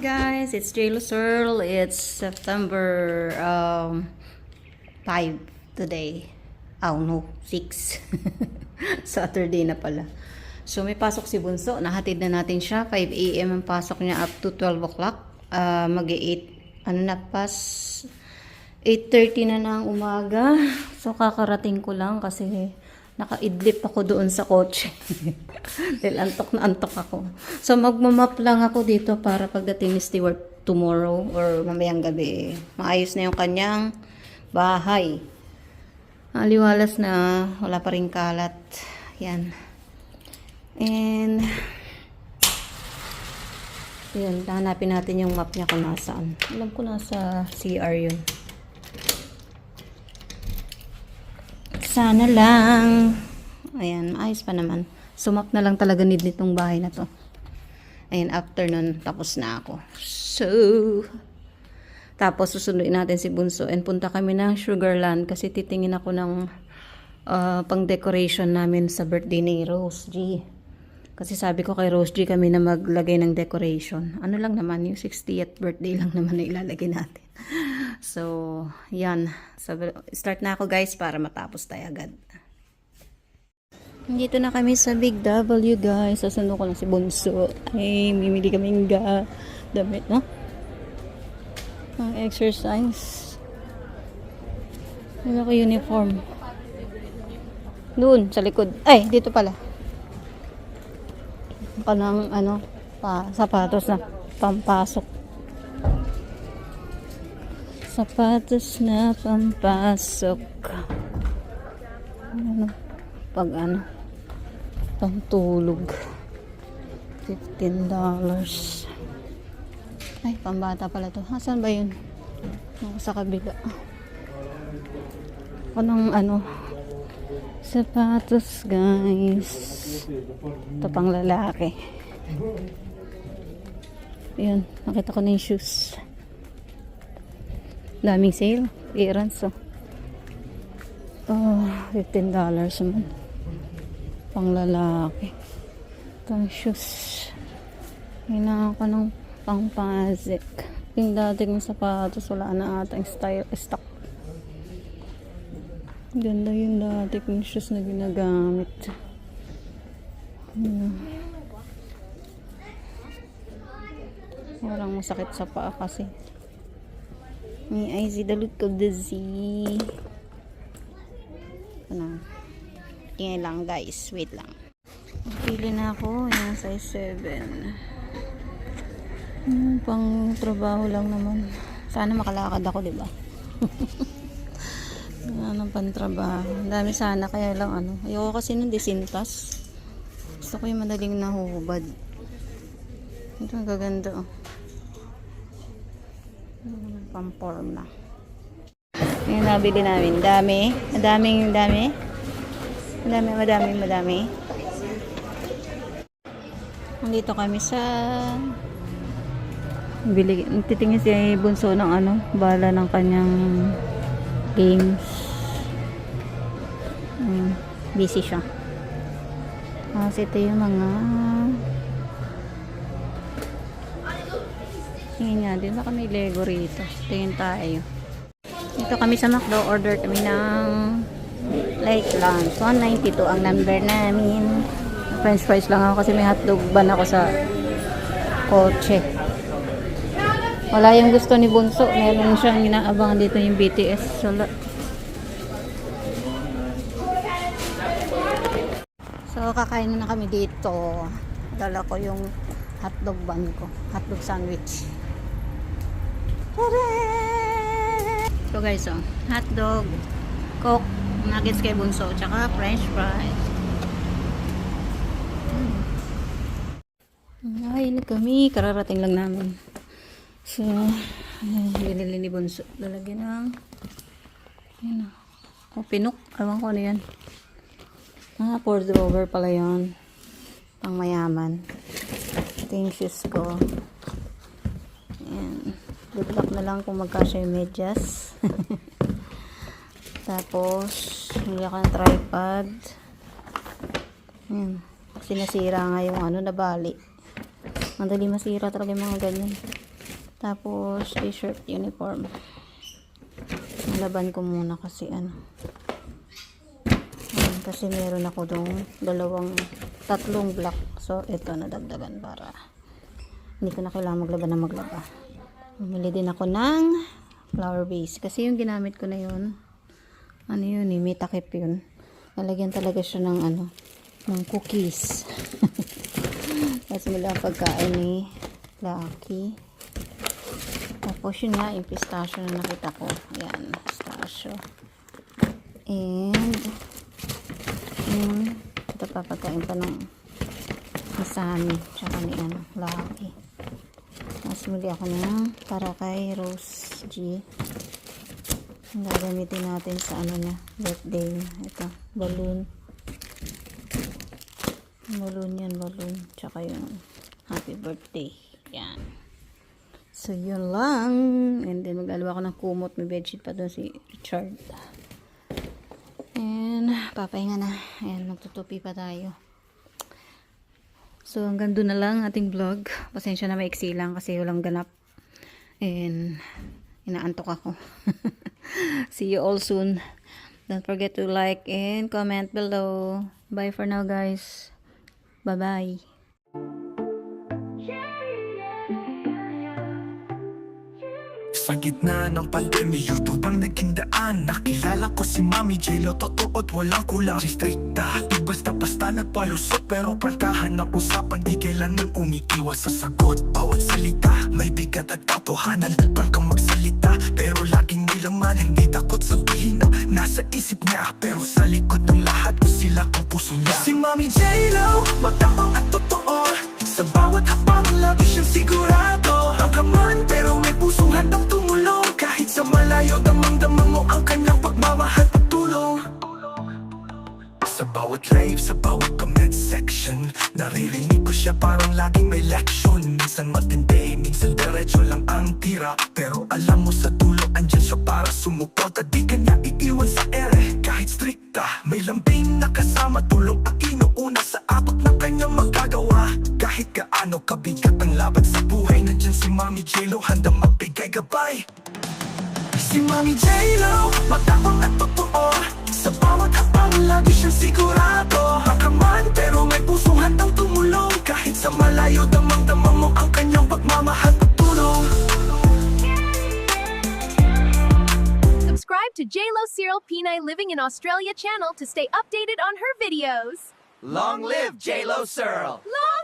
guys, it's Jayla Searle. It's September 5 today. Oh no, 6. Saturday na pala. So may pasok si Bunso. Nahatid na natin siya. 5 AM ang pasok niya up to 12 o'clock. Mag-8, ano na pas 8:30 na ng umaga. So kakarating ko lang kasi nakaidlip ako doon sa kotse. Dahil antok na antok ako. So magmamap lang ako dito para pagdating ni Stewart tomorrow or mamayang gabi, maayos na yung kanyang bahay. Aliwalas na, wala pa rin kalat. Yan. And yun, hanapin natin yung map niya kung nasaan. Alam ko nasa CR yun. Sana lang. Ayan, maayos pa naman. Sumap na lang talaga need nitong bahay na to. Ayan, after nun, tapos na ako. So, tapos susunduin natin si Bunso and punta kami ng Sugarland kasi titingin ako ng pang decoration namin sa birthday ni Rose G. Kasi sabi ko kay Rose G kami na maglagay ng decoration. Ano lang naman, yung 60th birthday lang naman na ilalagay natin. So, yan. So, start na ako guys para matapos tayo agad. Dito na kami sa Big W guys. Sasundo ko na si Bunso. Ay, mimili kaming damit, no? Ang exercise. Ano ko uniform? Doon, sa likod. Ay, dito pala. Kanang, sapatos na pampasok. Sapatos na pampasok. Pantulog. $15. Ay, pambata pala to. Saan ba yun? Sa kabila. Sapatos, guys. Ito pang lalaki. Ayan, nakita ko na yung shoes. Daming sale. Clearance, oh. $15 naman. Pang lalaki. Itong shoes. Hinaan ko ng pang-pazik. Yung dating sapatos, wala na ata yung stock. Ganda yung dating shoes na ginagamit. Parang masakit sa paa kasi. May I see the look of the Z. Tingnan lang guys. Wait lang. Pili na ako. Yan, size 7. Pang trabaho lang naman. Sana makalakad ako, diba? Yan ang pantrabaho. Ang dami sana. Kaya lang ayoko kasi ng disintas. Gusto ko yung madaling nahuhubad. Ito ang gaganda, oh. Pamporm na. Yung nabili namin. Madami. Nandito kami sa titingin si Bunso ng bala ng kanyang games. Busy siya. Kasi ito yung mga tingin nga din. Baka may Lego rito. Tingin tayo. Dito kami sa McDo. Order kami ng light lunch. 192 ang number namin. French fries lang ako kasi may hotdog ban ako sa kotse. Wala yung gusto ni Bunso. Meron siyang inaabangan dito yung BTS. So kakain na kami dito. Dala ko yung hotdog bun ko. Hotdog sandwich. So guys, hotdog, Coke, nuggets kay Bunso, tsaka french fries. Ay, kami, kararating lang namin. So, binili ni Bunso. Lalagyan ng pinuk. Ewan ko ano yan. Pour drawer pala yan. Pang mayaman. Ito yung shoes ko. Ayan. Good luck na lang kung magkasya yung medyas. Tapos, hindi ako ng tripod. Kasi nasira nga yung nabali. Madali masira talaga yung mga ganyan. Tapos, t-shirt uniform. Laban ko muna kasi Ayan, kasi meron ako dong tatlong black. So, ito nadagdagan para hindi ko na kailangan maglaba na maglaba. Bumili din ako ng flower base. Kasi yung ginamit ko na yun, may takip yun. Nalagyan talaga siya ng ng cookies. Tapos mula ang pagkain ni Lucky. Tapos yun nga, yung pistachio na nakita ko. Ayan, pistachio. And, ito pa pagkain pa ng Isami, tsaka ni Lucky. Tapos muli ako ng para kay Rose G. Ang gagamitin natin sa birthday. Ito, balloon. Balloon. Tsaka yung happy birthday. Yan. So, yun lang. And then, mag-alawa ko ng kumot. May bedsheet pa doon si Richard. And, papahinga na. Ayan, magtutupi pa tayo. So, hanggang doon na lang ating vlog. Pasensya na maiksi lang kasi walang ganap. And, inaantok ako. See you all soon. Don't forget to like and comment below. Bye for now, guys. Bye-bye. Sa gitna ng pandemya, YouTube ang naging daan. Nakilala ko si Mami J-Lo, totoo't walang kulang. Si strikta, di basta-basta nagpalusot. Pero pagkahan ng usapan, di kailanman umiiwas sa sagot. Bawat salita, may bigat at katotohanan. Pagkang magsalita, pero laging may laman. Hindi takot sabihin na nasa isip niya. Pero sa likod ng lahat ko sila ang puso niya. Si Mami J-Lo, matapang at totoo. Sa bawat hapang, lagi siyang sigurado. Ang kaman, pero may pusong handang tumulong. Kahit sa malayo, damang-damang mo ang kanyang pagmamahal at tulong. Sa bawat live, sa bawat comment section, naririnig ko siya parang laging may leksyon. Minsan matindi, minsan diretso lang ang tira. Pero alam mo sa dulo, andyan siya para sumuport. At di kanya iiwan sa ere, kahit strikta. May lambing na kasama, tulong ang inuuna sa abot ng kanyang magagawa. Kahit gaano kabigat ang laban sa buhay, nandyan si Mami J-Lo, handang magbigay gabay. Si Mami J-Lo, matapang at totoo. Sa bawat hapang, lagi siyang sigurado. Makaman, pero may pusong handang tumulong. Kahit sa malayo, damang-damang mo ang kanyang pagmamahal at tulong. Subscribe to J-Lo Cyril Pinay Living in Australia channel to stay updated on her videos. Long live J-Lo Searle! Long